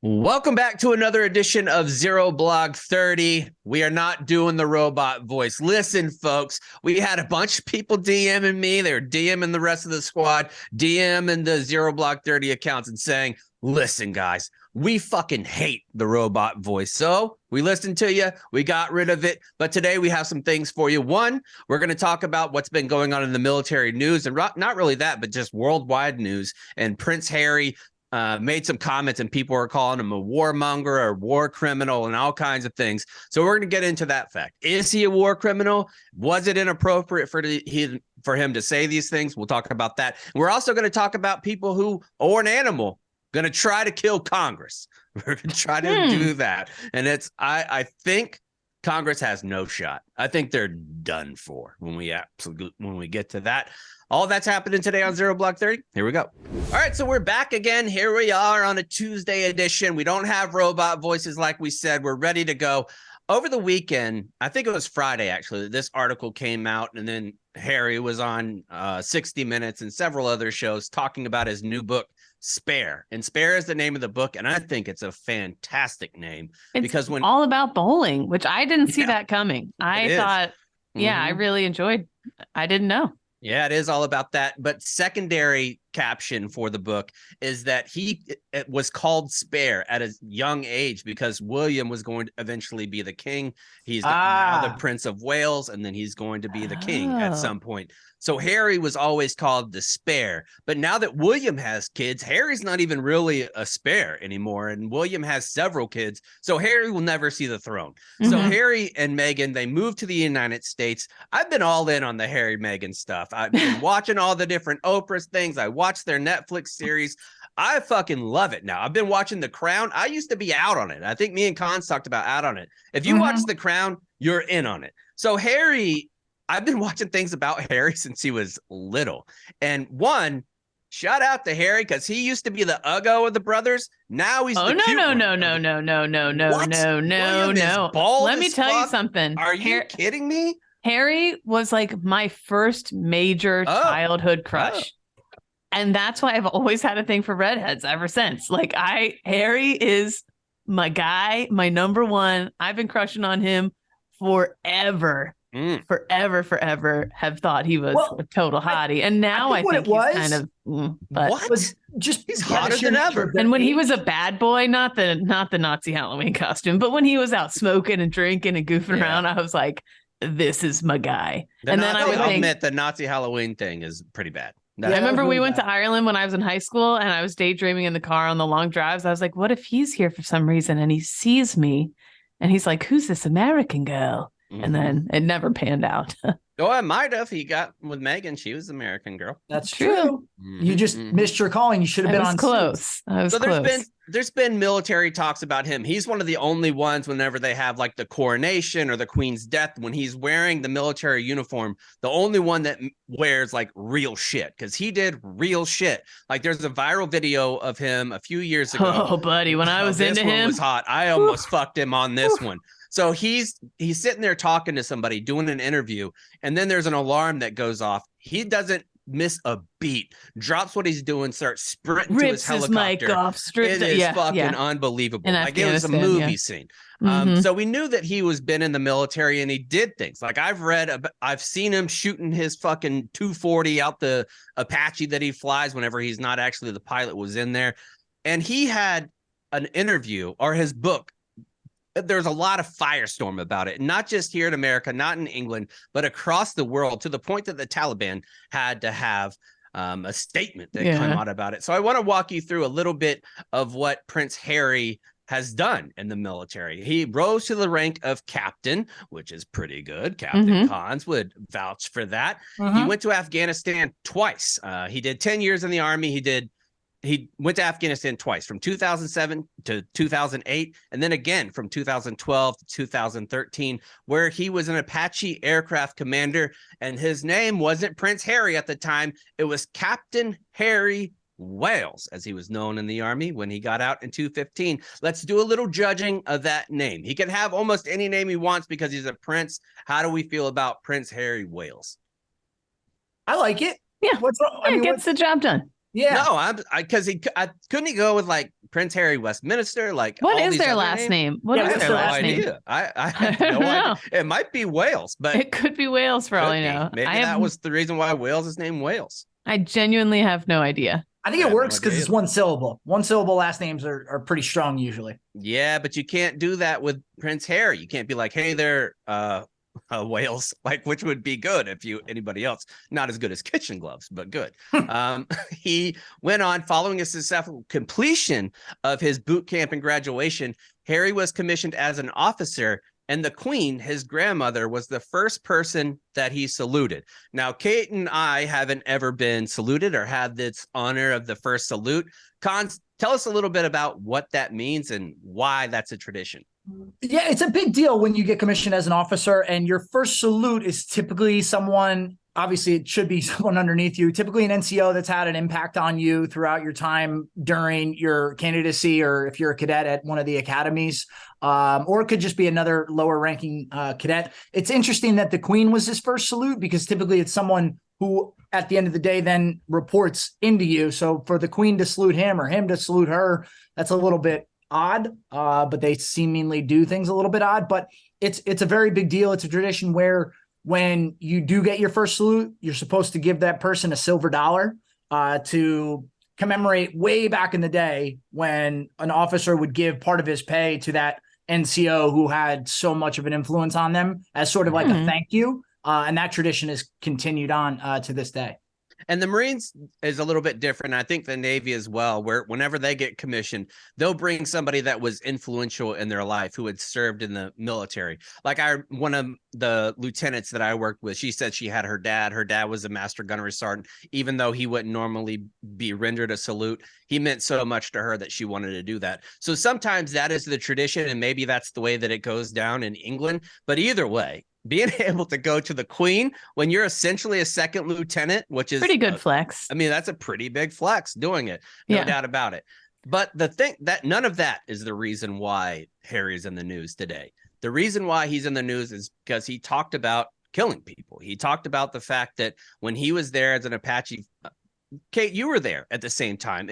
Welcome back to another edition of Zero Blog 30. We are not doing the robot voice. Listen, folks, we had a bunch of people DMing me. They were DMing the rest of the squad, DMing the Zero Blog 30 accounts and saying, listen, guys, we fucking hate the robot voice. So we listened to you. We got rid of it. But today we have some things for you. One, we're going to talk about what's been going on in the military news, and not really that, but just worldwide news. And Prince Harry made some comments and people are calling him a warmonger or war criminal and all kinds of things. So we're going to get into that fact. Is he a war criminal? Was it inappropriate for him to say these things? We'll talk about that. And we're also going to talk about people or an animal, going to try to kill Congress. We're going to try to do that. And I think Congress has no shot. I think they're done for when we get to that. All that's happening today on Zero Block 30. Here we go. All right, so we're back again. Here we are on a Tuesday edition. We don't have robot voices like we said. We're ready to go. Over the weekend, I think it was Friday, actually, this article came out, and then Harry was on 60 Minutes and several other shows talking about his new book, Spare. And Spare is the name of the book, and I think it's a fantastic name. It's all about bowling, which I didn't see that coming. I thought, I really enjoyed. I didn't know. Yeah, it is all about that. But secondary caption for the book is that it was called Spare at a young age because William was going to eventually be the king. He's now the Prince of Wales, and then he's going to be the king at some point. So Harry was always called the Spare. But now that William has kids, Harry's not even really a spare anymore. And William has several kids. So Harry will never see the throne. So Harry and Meghan, they moved to the United States. I've been all in on the Harry Meghan stuff. I've been watching all the different Oprah things. I watched their Netflix series. I fucking love it now. I've been watching The Crown. I used to be out on it. I think me and Cons talked about out on it. If you watch The Crown, you're in on it. So Harry, I've been watching things about Harry since he was little. And one, shout out to Harry because he used to be the Uggo of the brothers. Now he's the cute one. No. Let me tell you something. Are you kidding me? Harry was like my first major childhood crush. And that's why I've always had a thing for redheads ever since. Harry is my guy, my number one. I've been crushing on him forever. Forever have thought he was a total hottie. And now I think he's kind of what? Was just he's hotter than ever. And when he was a bad boy, not the Nazi Halloween costume, but when he was out smoking and drinking and goofing around, I was like, this is my guy. And then I would admit the Nazi Halloween thing is pretty bad. I remember we went to Ireland when I was in high school and I was daydreaming in the car on the long drives. I was like, what if he's here for some reason and he sees me and he's like, who's this American girl? And then it never panned out. Oh, I might have. He got with Meghan. She was an American girl. That's true. You just missed your calling. You should have been on close. I was close. There's been military talks about him. He's one of the only ones whenever they have like the coronation or the Queen's death, when he's wearing the military uniform, the only one that wears like real shit because he did real shit. Like there's a viral video of him a few years ago. Oh, buddy, when I was into him, this one was hot. I almost fucked him on this one. So he's sitting there talking to somebody, doing an interview, and then there's an alarm that goes off. He doesn't miss a beat, drops what he's doing, starts sprinting to his helicopter. Rips his mic off, it is fucking unbelievable. Like it was a movie scene. So we knew that he was been in the military and he did things. Like I've seen him shooting his fucking 240 out the Apache that he flies whenever he's not actually the pilot was in there. And he had an interview or his book. There's a lot of firestorm about it, not just here in America, not in England, but across the world, to the point that the Taliban had to have a statement that came out about it. So I want to walk you through a little bit of what Prince Harry has done in the military. He rose to the rank of captain, which is pretty good. Captain Cons would vouch for that. He went to Afghanistan twice. He did 10 years in the army. He went to Afghanistan twice, from 2007 to 2008, and then again from 2012 to 2013, where he was an Apache aircraft commander, and his name wasn't Prince Harry at the time. It was Captain Harry Wales, as he was known in the Army when he got out in 2015. Let's do a little judging of that name. He can have almost any name he wants because he's a prince. How do we feel about Prince Harry Wales? I like it. Yeah. What's wrong? It gets the job done. Yeah. No, because couldn't he go with like Prince Harry Westminster? Like, what all is these their other last names? name? What Yeah, is I have their no last name? idea. I I have don't no know. idea. It might be Wales, but It could be Wales for all I know. maybe that was the reason why Wales is named Wales. I genuinely have no idea. I think it works because it's one syllable. One syllable last names are pretty strong usually. Yeah, but you can't do that with Prince Harry. You can't be like, hey there, Wales, like, which would be good if anybody else, not as good as kitchen gloves, but good. He went on, following a successful completion of his boot camp and graduation. Harry was commissioned as an officer, and the Queen, his grandmother, was the first person that he saluted. Now, Kate and I haven't ever been saluted or had this honor of the first salute. Cons, tell us a little bit about what that means and why that's a tradition. Yeah, it's a big deal when you get commissioned as an officer, and your first salute is typically someone, obviously it should be someone underneath you, typically an NCO that's had an impact on you throughout your time during your candidacy, or if you're a cadet at one of the academies, or it could just be another lower ranking cadet. It's interesting that the Queen was his first salute because typically it's someone who at the end of the day then reports into you. So for the Queen to salute him or him to salute her, that's a little bit odd, but they seemingly do things a little bit odd. But it's a very big deal. It's a tradition where when you do get your first salute, you're supposed to give that person a silver dollar to commemorate way back in the day when an officer would give part of his pay to that NCO who had so much of an influence on them as sort of like a thank you. And that tradition is continued on to this day. And the Marines is a little bit different. I think the Navy as well, where whenever they get commissioned, they'll bring somebody that was influential in their life who had served in the military. Like one of the lieutenants that I worked with, she said she had her dad. Her dad was a master gunnery sergeant. Even though he wouldn't normally be rendered a salute, he meant so much to her that she wanted to do that. So sometimes that is the tradition, and maybe that's the way that it goes down in England. But either way, being able to go to the Queen when you're essentially a second lieutenant, which is pretty good flex. I mean, that's a pretty big flex doing it. No doubt about it. But the thing that none of that is the reason why Harry's in the news today. The reason why he's in the news is because he talked about killing people. He talked about the fact that when he was there as an Apache, Kate, you were there at the same time.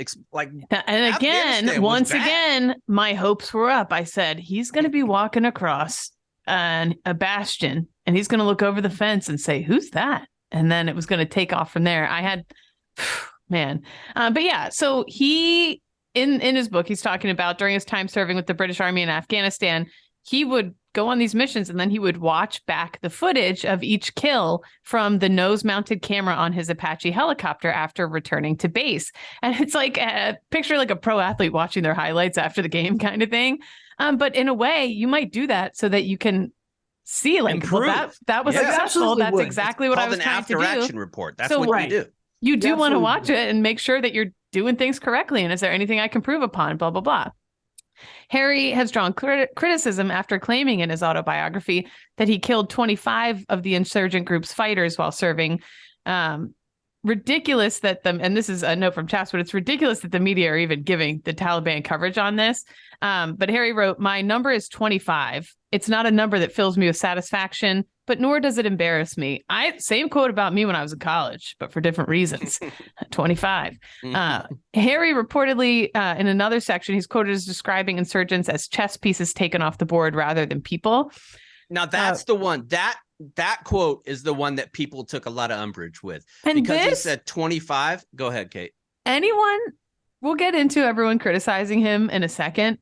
And again, once again, my hopes were up. I said, he's going to be walking across a bastion, and he's going to look over the fence and say, who's that? And then it was going to take off from there. I had, man. But yeah, so he, in his book, he's talking about during his time serving with the British Army in Afghanistan, he would go on these missions and then he would watch back the footage of each kill from the nose-mounted camera on his Apache helicopter after returning to base. And it's like a picture like a pro athlete watching their highlights after the game kind of thing. But in a way, you might do that so that you can see, like, well, that was successful. That's exactly what I was trying to do. After action report. That's what you do. You do want to watch it and make sure that you're doing things correctly. And is there anything I can prove upon? Blah, blah, blah. Harry has drawn criticism after claiming in his autobiography that he killed 25 of the insurgent group's fighters while serving. Ridiculous that and this is a note from Chaps, but it's ridiculous that the media are even giving the Taliban coverage on this. But Harry wrote, "My number is 25. It's not a number that fills me with satisfaction, but nor does it embarrass me." Same quote about me when I was in college, but for different reasons. 25. Harry reportedly, in another section, he's quoted as describing insurgents as chess pieces taken off the board rather than people. Now that's the one that quote is the one that people took a lot of umbrage with, and because he said 25. Go ahead, Kate. We'll get into everyone criticizing him in a second.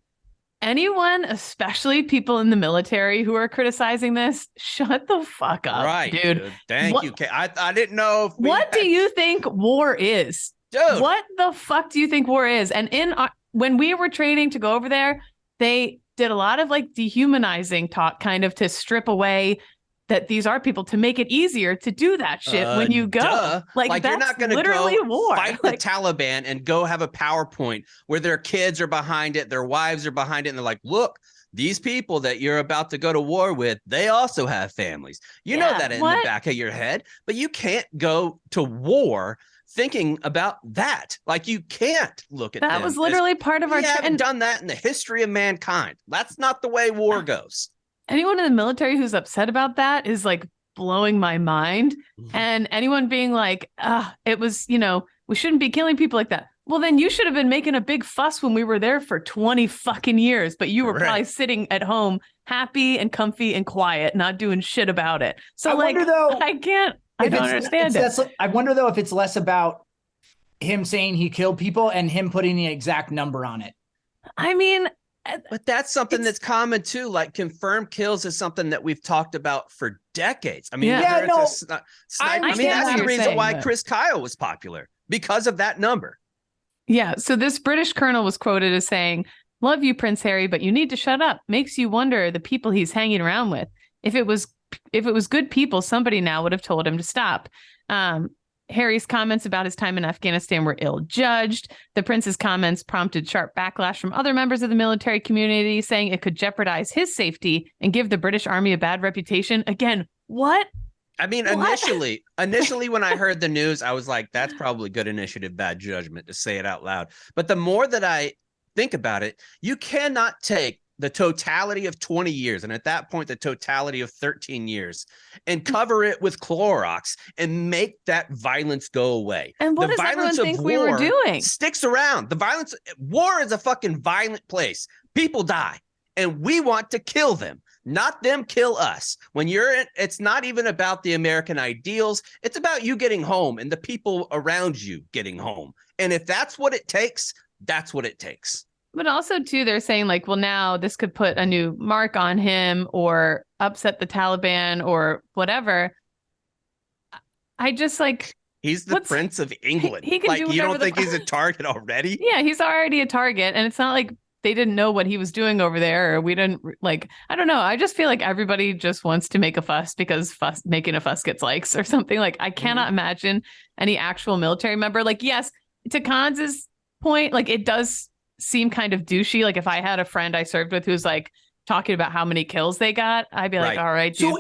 Anyone, especially people in the military who are criticizing this, shut the fuck up, right, dude. Thank you, Kate. I didn't know. What do you think war is? Dude. What the fuck do you think war is? And when we were training to go over there, they did a lot of like dehumanizing talk, kind of to strip away that these are people, to make it easier to do that shit when you go. Duh. Like that's you're not going to literally go war. Fight the Taliban and go have a PowerPoint where their kids are behind it, their wives are behind it, and they're like, look, these people that you're about to go to war with, they also have families. You know that in the back of your head, but you can't go to war thinking about that. Like, you can't look at that was literally part of our. We haven't done that in the history of mankind. That's not the way war goes. Anyone in the military who's upset about that is like blowing my mind. And anyone being like, it was, we We shouldn't be killing people like that. Well, then you should have been making a big fuss when we were there for 20 fucking years, but you were probably sitting at home happy and comfy and quiet, not doing shit about it. So I don't understand it. I wonder though if it's less about him saying he killed people and him putting the exact number on it. I mean, but that's something that's common too. Like confirmed kills is something that we've talked about for decades. I mean, that's the reason why Chris Kyle was popular, because of that number. Yeah. So this British colonel was quoted as saying, "Love you, Prince Harry, but you need to shut up. Makes you wonder the people he's hanging around with. If it was good people, somebody now would have told him to stop." Harry's comments about his time in Afghanistan were ill-judged. The prince's comments prompted sharp backlash from other members of the military community, saying it could jeopardize his safety and give the British Army a bad reputation. Again, what? I mean, initially when I heard the news, I was like, that's probably good initiative, bad judgment to say it out loud. But the more that I think about it, you cannot take the totality of 20 years, and at that point, the totality of 13 years, and cover it with Clorox and make that violence go away. And what does everyone think we were doing? Sticks around. War is a fucking violent place. People die, and we want to kill them, not them kill us. When it's not even about the American ideals. It's about you getting home and the people around you getting home. And if that's what it takes, that's what it takes. But also, too, they're saying like, well, now this could put a new mark on him or upset the Taliban or whatever. I just like... He's the Prince of England. He can do you don't think he's a target already? Yeah, he's already a target. And it's not like they didn't know what he was doing over there. Or we didn't like, I don't know. I just feel like everybody just wants to make a fuss because making a fuss gets likes or something. Like, I cannot imagine any actual military member. Like, yes, to Kans's point, like it does seem kind of douchey. Like if I had a friend I served with who's like talking about how many kills they got, I'd be like, all right, dude. So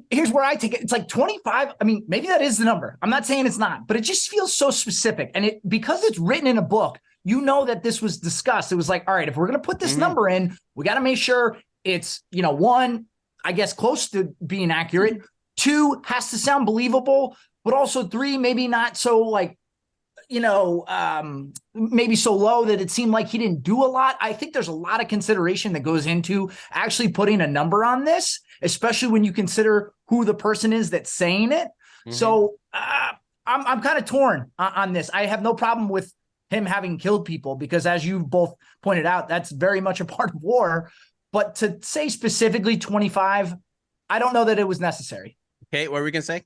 here's where I take it. It's like 25. I mean, maybe that is the number. I'm not saying it's not, but it just feels so specific. And because it's written in a book, you know that this was discussed. It was like, all right, if we're going to put this number in, we got to make sure it's, one, I guess, close to being accurate. 2, has to sound believable, but also 3, maybe not so like, maybe so low that it seemed like he didn't do a lot. I think there's a lot of consideration that goes into actually putting a number on this, especially when you consider who the person is that's saying it. So I'm kind of torn on this. I have no problem with him having killed people because, as you both pointed out, that's very much a part of war. But to say specifically 25, I don't know that it was necessary. Okay, what were we going to say?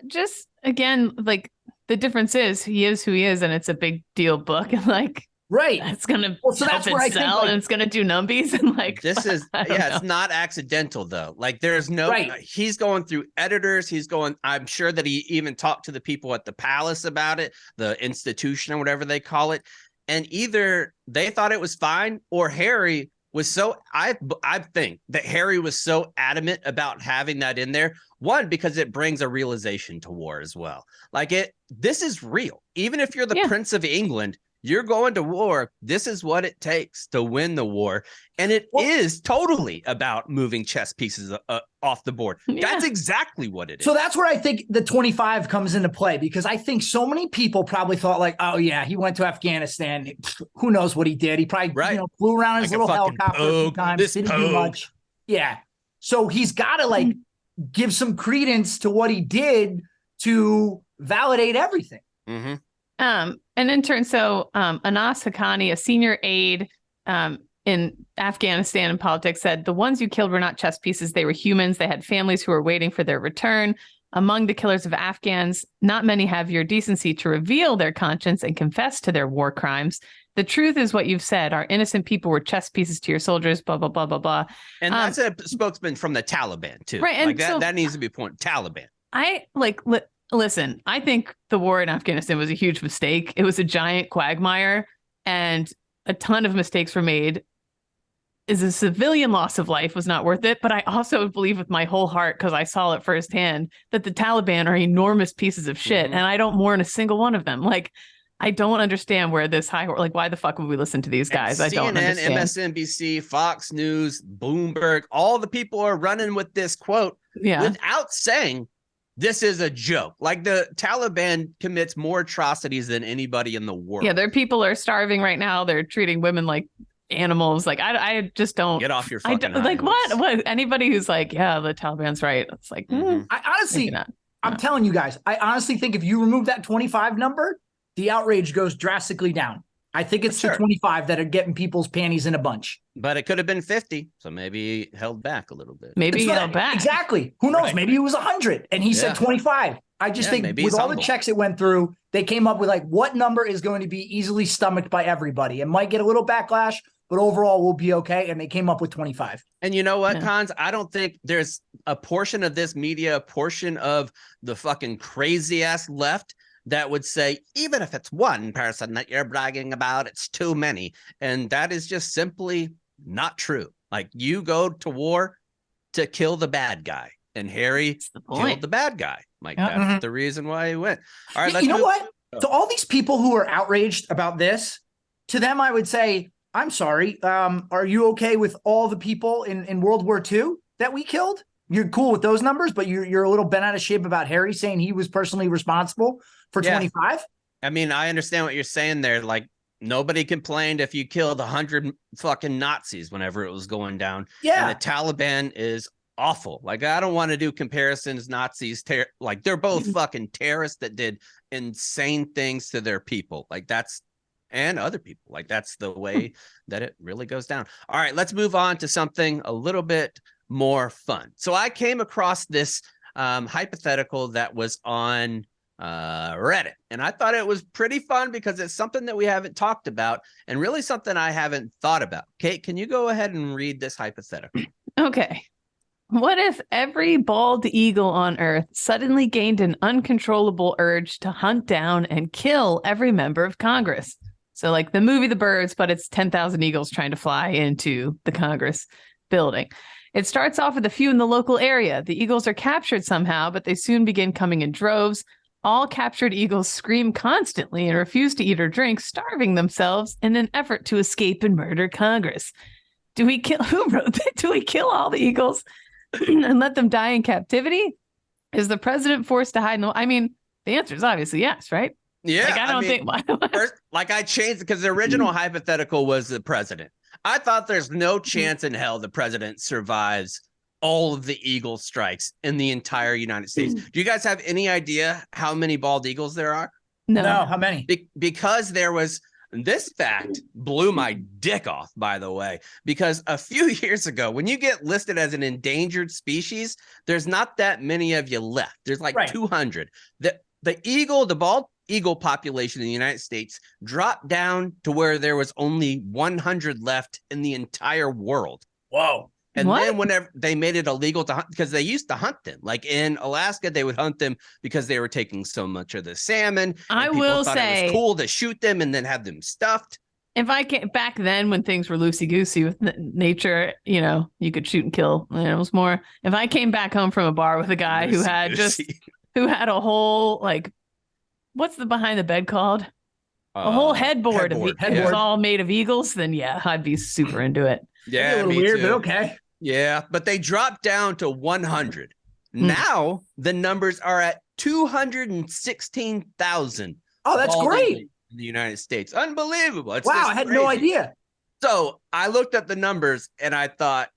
Just again, like, the difference is he is who he is, and it's a big deal book, and like, right, it's gonna that's where I think, and it's gonna do numbies, and like this is it's not accidental though. Like there's no he's going through editors. I'm sure that he even talked to the people at the palace about it, the institution or whatever they call it, and either they thought it was fine or Harry was so I think that Harry was so adamant about having that in there. One, because it brings a realization to war as well. Like this is real. Even if you're the Prince of England, you're going to war. This is what it takes to win the war. And it is totally about moving chess pieces off the board. Yeah. That's exactly what it is. So that's where I think the 25 comes into play, because I think so many people probably thought like, oh yeah, he went to Afghanistan. Who knows what he did? He probably flew around his little helicopter a few times. Didn't do much. Yeah. So he's got to like give some credence to what he did to validate everything. And in turn, Anas Haqqani, a senior aide in Afghanistan in politics, said the ones you killed were not chess pieces. They were humans. They had families who were waiting for their return. Among the killers of Afghans, not many have your decency to reveal their conscience and confess to their war crimes. The truth is what you've said. Our innocent people were chess pieces to your soldiers, blah, blah, blah, blah, blah. And that's a spokesman from the Taliban, too. Right. And like that needs to be pointed. Taliban. Listen, I think the war in Afghanistan was a huge mistake. It was a giant quagmire, and a ton of mistakes were made. Is a civilian loss of life was not worth it. But I also believe with my whole heart, because I saw it firsthand, that the Taliban are enormous pieces of shit. And I don't mourn a single one of them. Like, I don't understand where this why the fuck would we listen to these guys? And I don't understand. MSNBC, Fox News, Bloomberg, all the people are running with this quote without saying this is a joke. Like the Taliban commits more atrocities than anybody in the world. Yeah, their people are starving right now. They're treating women like animals. Like I just don't get off your fucking like high what anybody who's like, yeah, the Taliban's right. It's like, I honestly, I'm telling you guys, I honestly think if you remove that 25 number, the outrage goes drastically down. I think it's the 25 that are getting people's panties in a bunch. But it could have been 50, so maybe held back a little bit. Maybe held back. Exactly. Who knows? Right. Maybe it was 100 and he said 25. I just think with all the checks it went through, they came up with like what number is going to be easily stomached by everybody. It might get a little backlash, but overall we'll be okay. And they came up with 25. And you know what, Cons? I don't think there's a portion of this media, a portion of the fucking crazy ass left that would say, even if it's one person that you're bragging about, it's too many. And that is just simply not true. Like, you go to war to kill the bad guy, and Harry killed the bad guy. Like, that's the reason why he went. All right, let's what? To all these people who are outraged about this, to them, I would say, I'm sorry. Are you okay with all the people in World War II that we killed? You're cool with those numbers, but you're a little bent out of shape about Harry saying he was personally responsible for 25. I mean, I understand what you're saying there. Like, nobody complained if you killed 100 fucking Nazis whenever it was going down. Yeah. And the Taliban is awful. Like, I don't want to do comparisons. Nazis, like, they're both fucking terrorists that did insane things to their people. Like, and other people. Like, that's the way that it really goes down. All right, let's move on to something a little bit more fun. So I came across this hypothetical that was on Reddit, and I thought it was pretty fun because it's something that we haven't talked about and really something I haven't thought about. Kate, can you go ahead and read this hypothetical? Okay. What if every bald eagle on Earth suddenly gained an uncontrollable urge to hunt down and kill every member of Congress? So like the movie The Birds, but it's 10,000 eagles trying to fly into the Congress building. It starts off with a few in the local area. The eagles are captured somehow, but they soon begin coming in droves. All captured eagles scream constantly and refuse to eat or drink, starving themselves in an effort to escape and murder Congress. Do we kill? Who wrote that? Do we kill all the eagles and let them die in captivity? Is the president forced to hide? I mean, the answer is obviously yes, right? Yeah. Like, I don't think. First, like, I changed because the original hypothetical was the president. I thought there's no chance in hell the president survives all of the eagle strikes in the entire United States. Do you guys have any idea how many bald eagles there are? No. How many? Because there was, this fact blew my dick off, by the way, because a few years ago, when you get listed as an endangered species, there's not that many of you left. There's like 200. The bald eagle population in the United States dropped down to where there was only 100 left in the entire world. Whoa. And then whenever they made it illegal to hunt, because they used to hunt them, like in Alaska, they would hunt them because they were taking so much of the salmon. I will say it was cool to shoot them and then have them stuffed. If I can, back then when things were loosey goosey with nature, you know, you could shoot and kill animals more. If I came back home from a bar with a guy who had a whole, like, what's the behind the bed called? A whole headboard. It was all made of eagles, then yeah, I'd be super into it. Yeah, a little weird, but okay. Yeah, but they dropped down to 100. Now the numbers are at 216,000. Oh, that's great. In the United States. Unbelievable. Wow, I had no idea. So I looked at the numbers and I thought,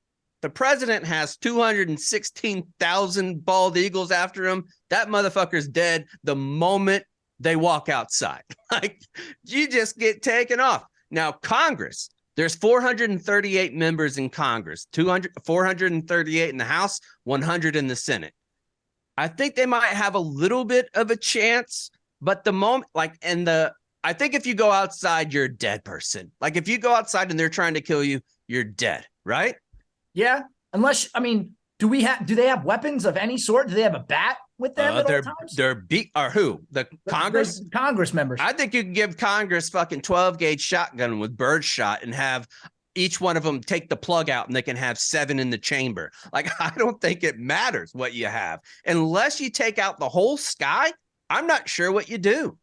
the president has 216,000 bald eagles after him. That motherfucker's dead the moment they walk outside. Like, you just get taken off. Now, Congress, there's 438 members in Congress, 438 in the House, 100 in the Senate. I think they might have a little bit of a chance, but the moment, like, I think if you go outside, you're a dead person. Like, if you go outside and they're trying to kill you, you're dead, right? Yeah. Unless, I mean, do they have weapons of any sort? Do they have a bat with them at all times? The Congress? The Congress members. I think you can give Congress fucking 12-gauge shotgun with birdshot and have each one of them take the plug out and they can have 7 in the chamber. Like, I don't think it matters what you have. Unless you take out the whole sky, I'm not sure what you do.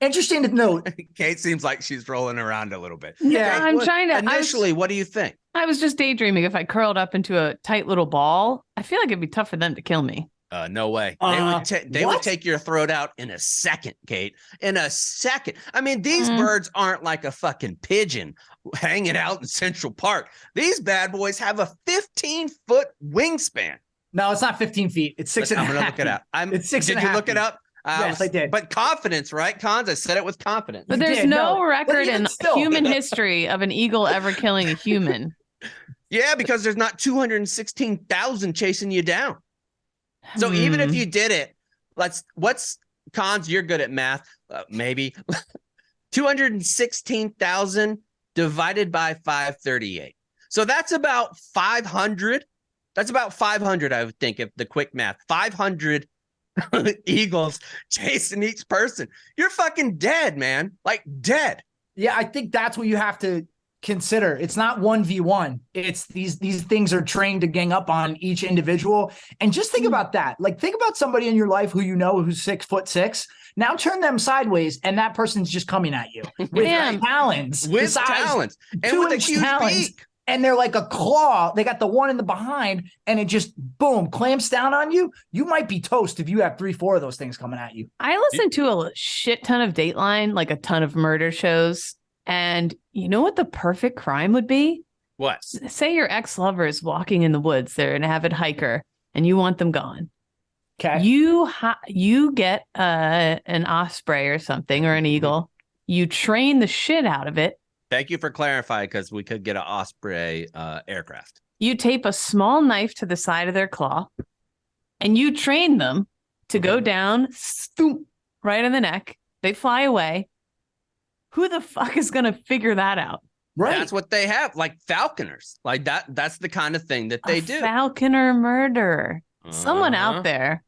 Interesting to note. Kate seems like she's rolling around a little bit. Yeah, Kate, I'm trying to. Initially, what do you think? I was just daydreaming. If I curled up into a tight little ball, I feel like it'd be tough for them to kill me. No way. They would take your throat out in a second, Kate. In a second. I mean, these birds aren't like a fucking pigeon hanging out in Central Park. These bad boys have a 15-foot wingspan. No, it's not 15 feet. It's 6.5. I'm going to look it up. It's 6.5. Did you look it up? Yes, I did. But confidence, right, Cons? I said it with confidence. But there's no record in human history of an eagle ever killing a human. Yeah, because there's not 216,000 chasing you down. So even if you did it, what's Cons? You're good at math, maybe 216,000 divided by 538. So that's about 500. That's about 500, I would think, if the quick math. 500 eagles chasing each person. You're fucking dead, man. Like dead. Yeah, I think that's what you have to consider. It's not 1v1. It's these things are trained to gang up on each individual. And just think about that. Like, think about somebody in your life who you know who's 6'6". Now turn them sideways, and that person's just coming at you with talons. With talons. And with a huge beak. And they're like a claw. They got the one in the behind, and it just, boom, clamps down on you. You might be toast if you have 3-4 of those things coming at you. I listen to a shit ton of Dateline, like a ton of murder shows. And you know what the perfect crime would be? What? Say your ex-lover is walking in the woods. They're an avid hiker, and you want them gone. Okay. You get an osprey or something, or an eagle. You train the shit out of it. Thank you for clarifying, because we could get an Osprey aircraft. You tape a small knife to the side of their claw, and you train them to go down, stoop, right in the neck. They fly away. Who the fuck is going to figure that out? Right. That's what they have, like falconers. Like that's the kind of thing that they do. Falconer murder. Someone out there.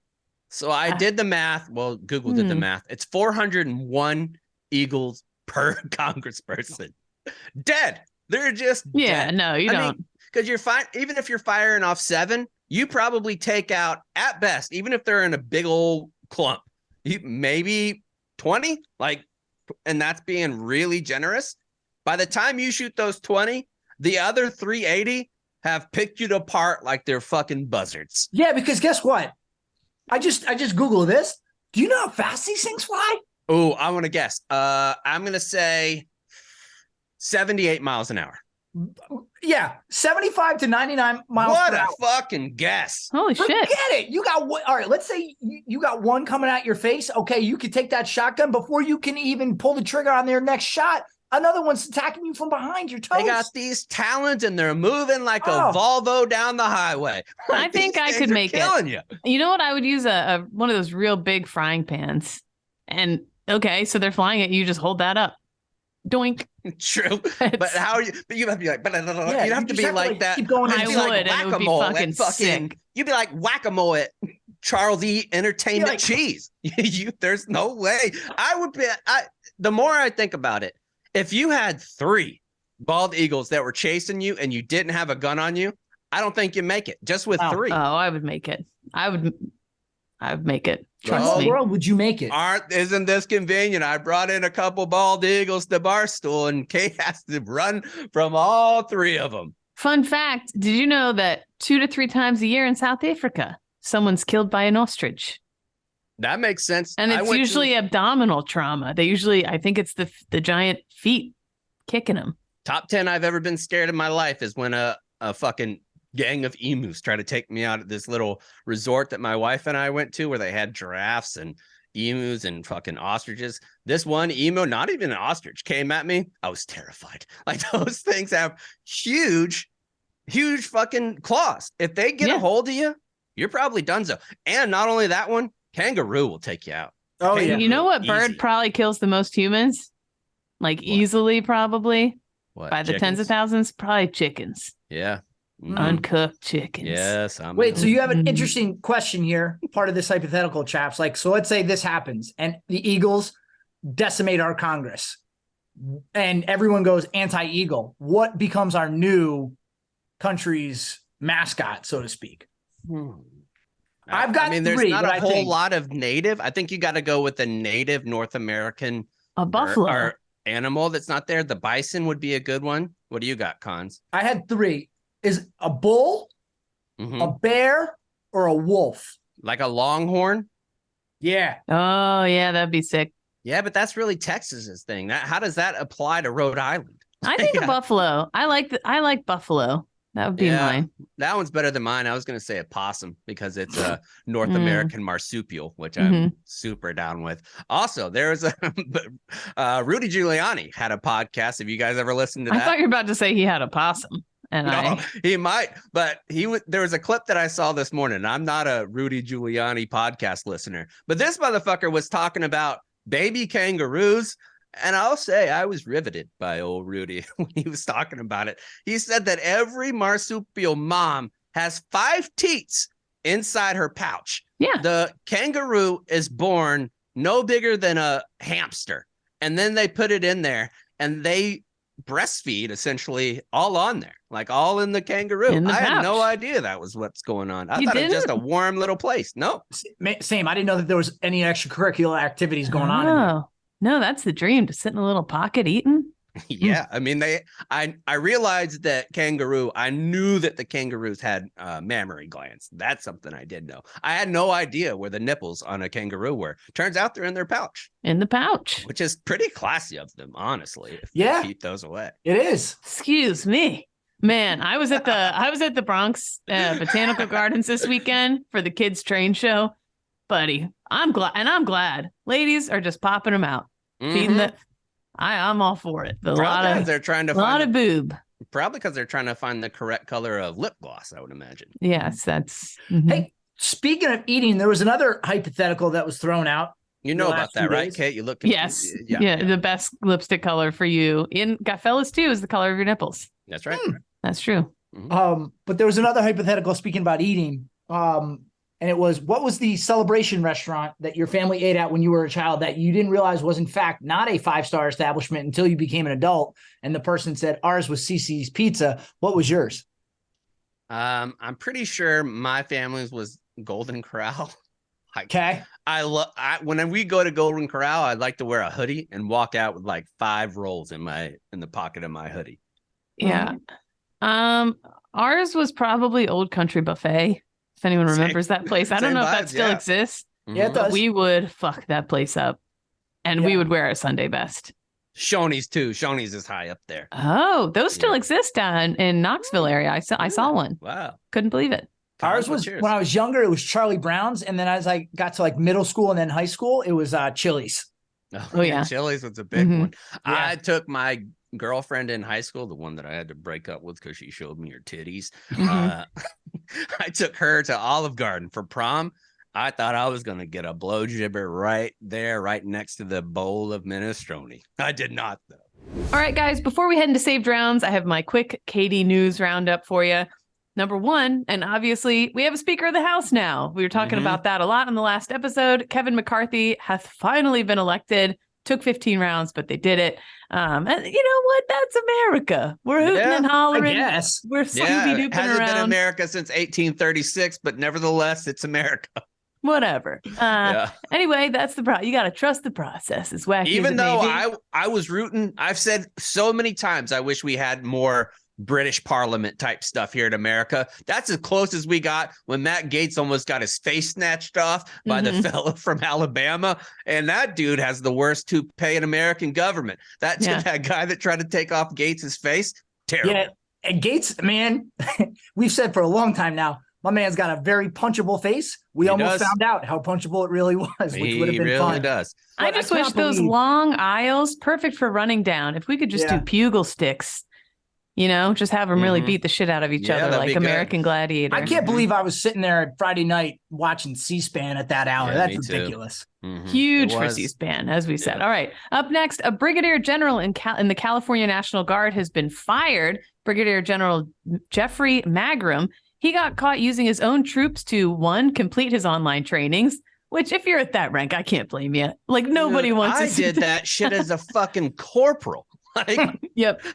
So I did the math. Well, Google did the math. It's 401 eagles per congressperson. Dead. They're just dead. No, you don't. Because you're fine. Even if you're firing off 7, you probably take out, at best, even if they're in a big old clump, maybe 20. And that's being really generous. By the time you shoot those 20, the other 380 have picked you apart like they're fucking buzzards. Yeah, because guess what? I just Googled this. Do you know how fast these things fly? Oh, I want to guess. I'm going to say 78 miles an hour. Yeah, 75 to 99 miles per hour. What a fucking guess. Holy shit. Forget it. You got all right, let's say you got one coming at your face. Okay, you could take that shotgun before you can even pull the trigger on their next shot. Another one's attacking you from behind your toes. They got these talons and they're moving like a Volvo down the highway. I think I could make it. You know what? I would use one of those real big frying pans. And okay, so they're flying at you. Just hold that up. Doink. True. But how are you? But you have to be like, you'd have to be like that. Keep going. I would, and it would be fucking sick. You'd be like whack-a-mole at Charles E. Entertainment Cheese. There's no way. I would be. The more I think about it, if you had 3 bald eagles that were chasing you and you didn't have a gun on you, I don't think you make it. Just with 3. Oh, I would make it. I would make it. Trust me. World would you make it? Isn't this convenient? I brought in a couple bald eagles to Barstool, and Kate has to run from all 3 of them. Fun fact: did you know that 2 to 3 times a year in South Africa, someone's killed by an ostrich? That makes sense. And it's usually abdominal trauma. I think it's the giant feet kicking them. Top 10 I've ever been scared in my life is when a fucking gang of emus try to take me out at this little resort that my wife and I went to, where they had giraffes and emus and fucking ostriches. This one emu, not even an ostrich, came at me. I was terrified. Like, those things have huge fucking claws. If they get a hold of you, you're probably donezo. And not only that one, kangaroo will take you out. Oh, yeah. You know what bird probably kills the most humans? Easily, probably. What, by the tens of thousands? Probably chickens. Yeah. Uncooked chickens. Yes. Wait, so you have an interesting question here, part of this hypothetical, chaps. So let's say this happens and the Eagles decimate our Congress and everyone goes anti-Eagle. What becomes our new country's mascot, so to speak? I've got there's 3, not a whole lot of native. I think you got to go with a native North American buffalo or animal that's not there. The bison would be a good one. What do you got, Cons? I had 3. Is a bull, a bear, or a wolf? Like a longhorn? Yeah. Oh, yeah, that'd be sick. Yeah, but that's really Texas's thing. How does that apply to Rhode Island? I think Yeah. a buffalo. I like buffalo. That would be mine. That one's better than mine. I was going to say a possum because it's a North American marsupial, which I'm super down with. Also, there's a Rudy Giuliani had a podcast. Have you guys ever listened to that? I thought you were about to say he had a possum. And he might, but there was a clip that I saw this morning. And I'm not a Rudy Giuliani podcast listener, but this motherfucker was talking about baby kangaroos. And I'll say I was riveted by old Rudy when he was talking about it. He said that every marsupial mom has 5 teats inside her pouch. Yeah. The kangaroo is born no bigger than a hamster. And then they put it in there and they breastfeed essentially all on there, like all in the kangaroo. I had no idea that was what's going on. I thought it was just a warm little place. No. Same. I didn't know that there was any extracurricular activities going on in there. No, that's the dream, to sit in a little pocket eating. Yeah, I mean, I realized that I knew that the kangaroos had mammary glands. That's something I did know. I had no idea where the nipples on a kangaroo were. Turns out they're in their pouch. In the pouch. Which is pretty classy of them, honestly. If they keep those away. It is. Excuse me. Man, I was at the Bronx Botanical Gardens this weekend for the kids' train show. Buddy, I'm glad. Ladies are just popping them out. Feeding the I'm all for it. A lot of boob. Probably because they're trying to find the correct color of lip gloss, I would imagine. Yes, that's Hey, speaking of eating, there was another hypothetical that was thrown out. You know about that, right, Kate? You look Yes. Yeah, the best lipstick color for you in Fellas too is the color of your nipples. That's right. That's true. But there was another hypothetical speaking about eating. And it was, what was the celebration restaurant that your family ate at when you were a child that you didn't realize was in fact not a 5-star establishment until you became an adult? And the person said, ours was CC's Pizza. What was yours? I'm pretty sure my family's was Golden Corral. Okay. When we go to Golden Corral, I'd like to wear a hoodie and walk out with like 5 rolls in the pocket of my hoodie. Yeah. Ours was probably Old Country Buffet. If anyone remembers that place. I don't know if that still exists. Yeah, it does. We would fuck that place up. And we would wear our Sunday best. Shoney's too. Shoney's is high up there. Oh, those still exist in Knoxville area. I saw one. Wow. Couldn't believe it. Ours was, when I was younger, it was Charlie Brown's. And then as I got to like middle school and then high school, it was Chili's. Oh yeah. Chili's was a big one. Yeah. I took my girlfriend in high school, the one that I had to break up with because she showed me her titties. I took her to Olive Garden for prom. I thought I was going to get a blow jibber right there, right next to the bowl of minestrone. I did not, though. All right, guys, before we head into Saved Rounds, I have my quick Katie news roundup for you. Number 1, and obviously we have a Speaker of the House now. We were talking about that a lot in the last episode. Kevin McCarthy hath finally been elected. Took 15 rounds, but they did it. And you know what? That's America. We're hooting and hollering. Yes. We're Scooby-Dooping it hasn't around. been America since 1836, but nevertheless, it's America. Whatever. Anyway, that's the problem. You got to trust the process. As wacky Even as it though may be. I was rooting, I've said so many times, I wish we had more British Parliament type stuff here in America. That's as close as we got when Matt Gaetz almost got his face snatched off by the fellow from Alabama. And that dude has the worst toupee in American government. That guy that tried to take off Gaetz's face, terrible. Yeah, and Gaetz, man, we've said for a long time now, my man's got a very punchable face. We almost found out how punchable it really was, which would have been really fun. Does. I just wish those long aisles, perfect for running down. If we could just do bugle sticks. You know, just have them really beat the shit out of each other like American Gladiator. I can't believe I was sitting there Friday night watching C-SPAN at that hour. That's ridiculous. Huge for C-SPAN, as we said. All right. Up next, a brigadier general in the California National Guard has been fired. Brigadier General Jeffrey Magrum. He got caught using his own troops to, 1, complete his online trainings, which if you're at that rank, I can't blame you. Like nobody wants to. I did that shit as a fucking corporal. Like,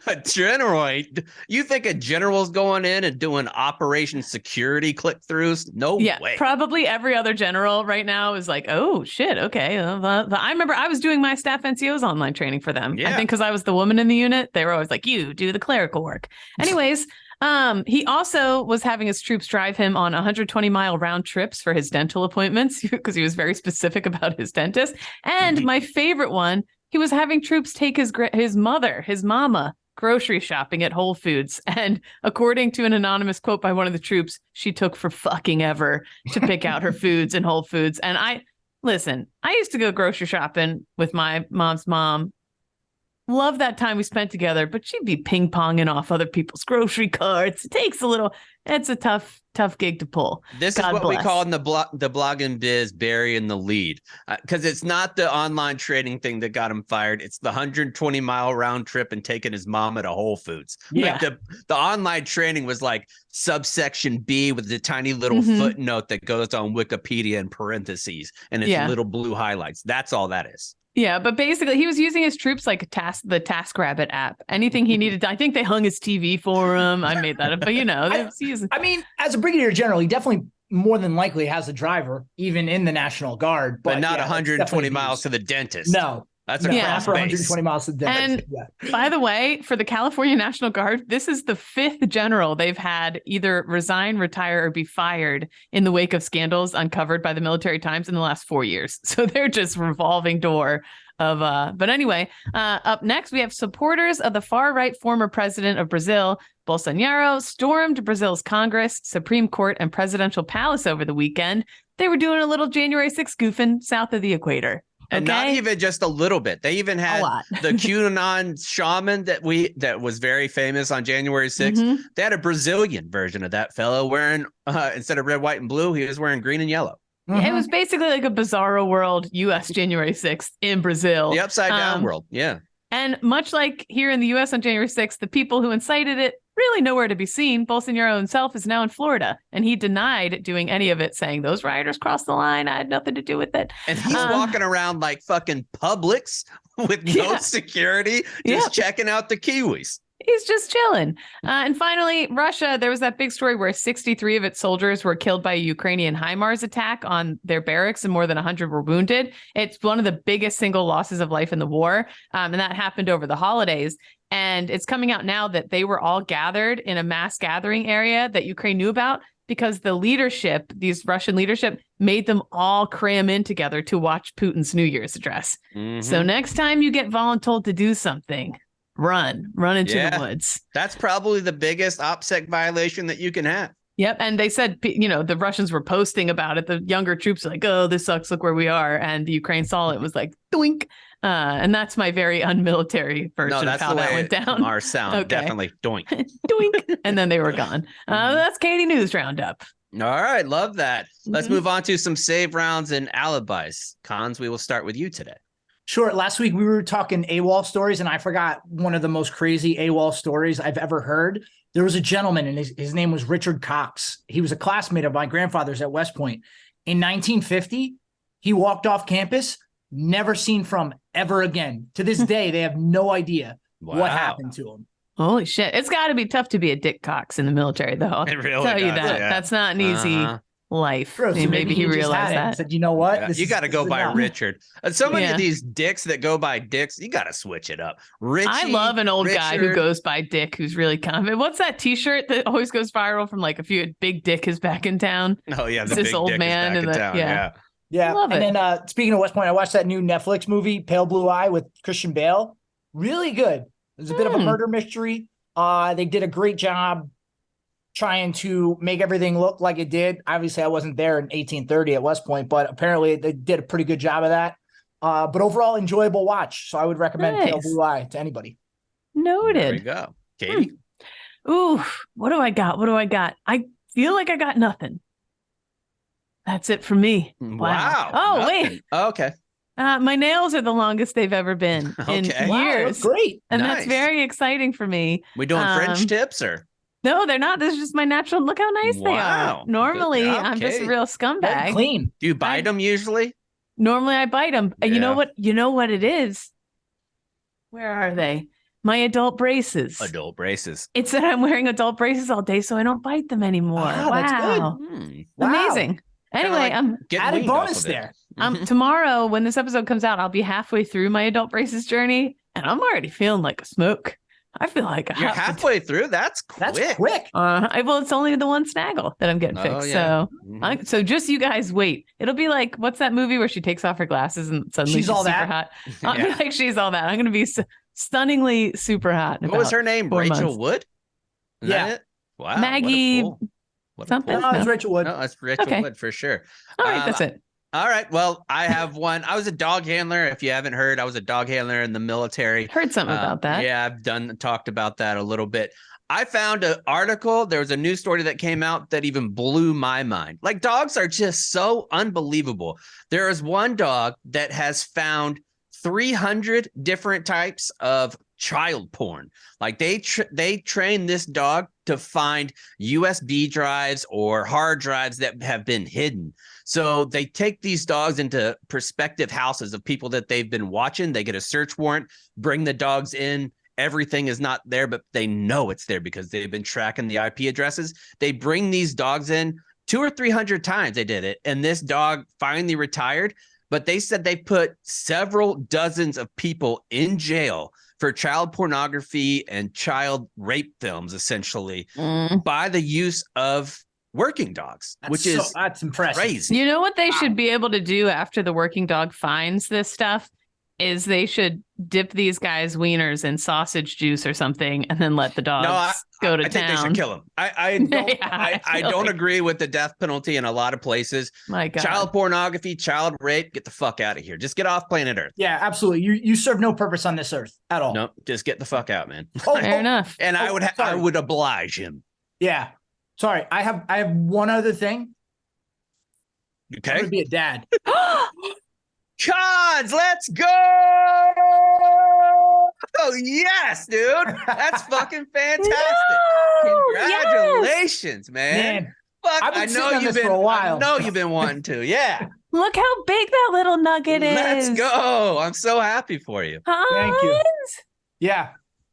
a general. You think a general's going in and doing Operation Security click-throughs? No way. Probably every other general right now is like, oh, shit, okay. I remember I was doing my staff NCO's online training for them. I think because I was the woman in the unit, they were always like, you do the clerical work. Anyways, He also was having his troops drive him on 120-mile round trips for his dental appointments because he was very specific about his dentist. And my favorite one, he was having troops take his mama, grocery shopping at Whole Foods. And according to an anonymous quote by one of the troops, she took for fucking ever to pick out her foods in Whole Foods. And I used to go grocery shopping with my mom's mom. Love that time we spent together, but she'd be ping-ponging off other people's grocery carts. It's a tough gig to pull. This is what we call in the blogging biz burying the lead, because it's not the online trading thing that got him fired. It's the 120-mile round trip and taking his mom at a Whole Foods. Yeah. Like the online trading was like subsection B with the tiny little footnote that goes on Wikipedia in parentheses and it's little blue highlights. That's all that is. Yeah, but basically he was using his troops like the TaskRabbit app. Anything he needed to, I think they hung his TV for him. I made that up, but I mean, as a brigadier general, he definitely more than likely has a driver, even in the National Guard. But not 120 miles to the dentist. No. That's across for 120 miles to the dentist. And by the way, for the California National Guard, this is the 5th general they've had either resign, retire, or be fired in the wake of scandals uncovered by the Military Times in the last 4 years. So they're just revolving door of but anyway, up next we have supporters of the far-right former president of Brazil, Bolsonaro, stormed Brazil's Congress, Supreme Court, and presidential palace over the weekend. They were doing a little January 6th goofing south of the equator. And not even just a little bit. They even had the QAnon shaman that was very famous on January 6th. They had a Brazilian version of that fellow wearing, instead of red, white, and blue, he was wearing green and yellow. It was basically like a bizarro world U.S. January 6th in Brazil. The upside down world, yeah. And much like here in the U.S. on January 6th, the people who incited it really nowhere to be seen. Bolsonaro himself is now in Florida, and he denied doing any of it, saying those rioters crossed the line. I had nothing to do with it. And he's walking around like fucking Publix with no security, just checking out the Kiwis. He's just chilling. And finally, Russia, there was that big story where 63 of its soldiers were killed by a Ukrainian HIMARS attack on their barracks and more than 100 were wounded. It's one of the biggest single losses of life in the war. And that happened over the holidays. And it's coming out now that they were all gathered in a mass gathering area that Ukraine knew about because the leadership, these Russian leadership, made them all cram in together to watch Putin's New Year's address. So next time you get voluntold to do something, run into the woods. That's probably the biggest OPSEC violation that you can have. Yep. And they said, the Russians were posting about it. The younger troops were like, oh, this sucks. Look where we are. And the Ukraine saw it was like, doink. And that's my very unmilitary version of how that went down. Our sound, definitely doink. Doink. And then they were gone. That's Katie News Roundup. All right. Love that. Let's move on to some save rounds and alibis. Cons, we will start with you today. Sure. Last week we were talking AWOL stories, and I forgot one of the most crazy AWOL stories I've ever heard. There was a gentleman, and his name was Richard Cox. He was a classmate of my grandfather's at West Point. In 1950, he walked off campus, never seen from ever again. To this day, they have no idea what happened to him. Holy shit. It's got to be tough to be a Dick Cox in the military, though. I'll tell you that. Yeah. That's not an easy life. True, so maybe he realized that. Said, you know what? You got to go by Richard. So many of these dicks that go by Dicks, you got to switch it up. Richie, I love an old guy who goes by Dick, who's really confident. What's that T-shirt that always goes viral from like a few? Big Dick is back in town. Oh yeah, this old Dick man is back in town. Yeah. Love and it. Then speaking of West Point, I watched that new Netflix movie, Pale Blue Eye, with Christian Bale. Really good. There's a bit of a murder mystery. They did a great job trying to make everything look like it did. Obviously, I wasn't there in 1830 at West Point, but apparently they did a pretty good job of that. But overall, enjoyable watch. So I would recommend Pale Blue Eye to anybody. Noted. There we go. Katie? Ooh, what do I got? I feel like I got nothing. That's it for me. Wow. Oh, nothing. wait. Oh, okay. My nails are the longest they've ever been in years. Wow, great. And that's very exciting for me. We doing French tips or? No, they're not. This is just my natural. Look how nice they are. Normally, I'm just a real scumbag. Very clean. Do you bite them usually? Normally, I bite them. Yeah. You know what? You know what it is? Where are they? My adult braces. Adult braces. It's that I'm wearing adult braces all day, so I don't bite them anymore. Wow. That's good. Amazing. Anyway, I'm added bonus there. Tomorrow, when this episode comes out, I'll be halfway through my adult braces journey, and I'm already feeling like a smoke. I feel like You're halfway through. That's quick. That's quick. Well, it's only the one snaggle that I'm getting fixed. So, Mhm. so just you guys wait. It'll be like, what's that movie where she takes off her glasses and suddenly she's All super That. hot? I'll be Yeah. like, she's all that. I'm going to be stunningly super hot. in What was about her name? 4 Rachel months. Wood? Is Yeah. that it? Wow. Maggie What a something? pull. No, it's Rachel Wood. No, that's Rachel Okay. Wood for sure. All right, that's it. All right. Well, I have one. I was a dog handler. If you haven't heard, I was a dog handler in the military. Heard something about that. Yeah, I've talked about that a little bit. I found an article. There was a news story that came out that even blew my mind. Like, dogs are just so unbelievable. There is one dog that has found 300 different types of child porn. Like, they train this dog to find USB drives or hard drives that have been hidden. So they take these dogs into prospective houses of people that they've been watching. They get a search warrant, bring the dogs in. Everything is not there, but they know it's there because they've been tracking the IP addresses. They bring these dogs in 200 or 300 times. They did it. And this dog finally retired. But they said they put several dozens of people in jail for child pornography and child rape films, essentially, by the use of working dogs, That's impressive. Crazy. You know what they should be able to do after the working dog finds this stuff is they should dip these guys' wieners in sausage juice or something and then let the dogs go to town. I think they should kill them. I don't agree with the death penalty in a lot of places. My God. Child pornography, child rape, get the fuck out of here. Just get off planet Earth. Yeah, absolutely. You serve no purpose on this earth at all. Nope, just get the fuck out, man. Fair enough. And I would oblige him. Yeah. Sorry, I have one other thing. I'm Okay. gonna be a dad. Cons, let's go! Oh yes, dude. That's fucking fantastic. Congratulations, man. Fuck, I've been I sitting know on you've this been for a while. I know you've been wanting to. Yeah. Look how big that little nugget is. Let's go. I'm so happy for you. Thank you. Hans, Yeah.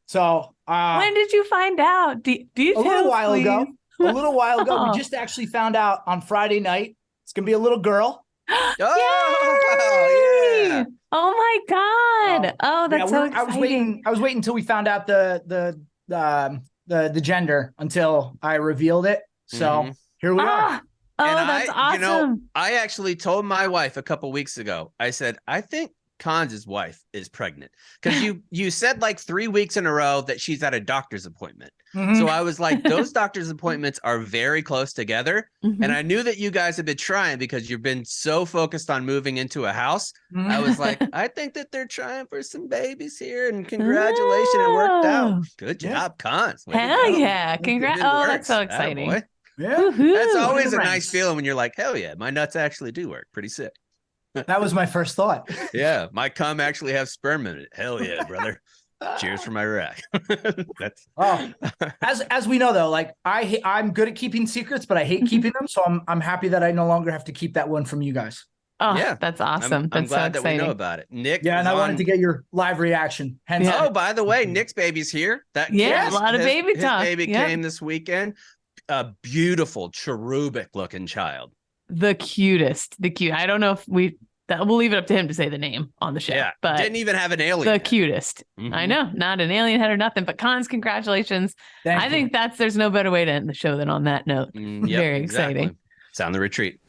So when did you find out? Details, a little while please. ago. A little while ago. Oh. We just actually found out on Friday night. It's gonna be a little girl. Oh, yeah. Oh my God. Oh, that's so I exciting. was waiting until we found out the gender until I revealed it. So here we are. Oh, And that's awesome. You know, I actually told my wife a couple weeks ago. I said, I think Cons' wife is pregnant because you said like 3 weeks in a row that she's at a doctor's appointment. Mhm. So I was like, those doctor's appointments are very close together. Mhm. And I knew that you guys have been trying because you've been so focused on moving into a house. Mhm. I was like, I think that they're trying for some babies here, and congratulations, it worked out. Oh. Good Yeah. job, Cons. Way to Hell go. yeah. Congrats. Good Oh, work. that's so exciting. Attaboy. Yeah. Woohoo. That's always a Congrats. nice feeling when you're like, hell yeah, my nuts actually do work. Pretty sick. That was my first thought. Yeah, my cum actually have sperm in it. Hell yeah, brother. Cheers for my rack. That's Oh, as we know though, like I'm good at keeping secrets, but I hate keeping them. So I'm happy that I no longer have to keep that one from you guys. Oh, Yeah. that's I'm awesome. That's glad so that we exciting. know about it. Nick, Yeah, and was I wanted on- to get your live reaction. Hence, Yeah. Oh, by the way, Nick's baby's here. That Yeah, his- a lot of his- baby his talk. baby Yep. came this weekend. A beautiful, cherubic looking child. The cutest. I don't know if we'll leave it up to him to say the name on the show. Yeah, But didn't even have an alien. the head. cutest. I Mhm. know, not an alien head or nothing, but Cons, congratulations. thank I you. think there's no better way to end the show than on that note. Yep, Very exciting. exactly. Sound the retreat.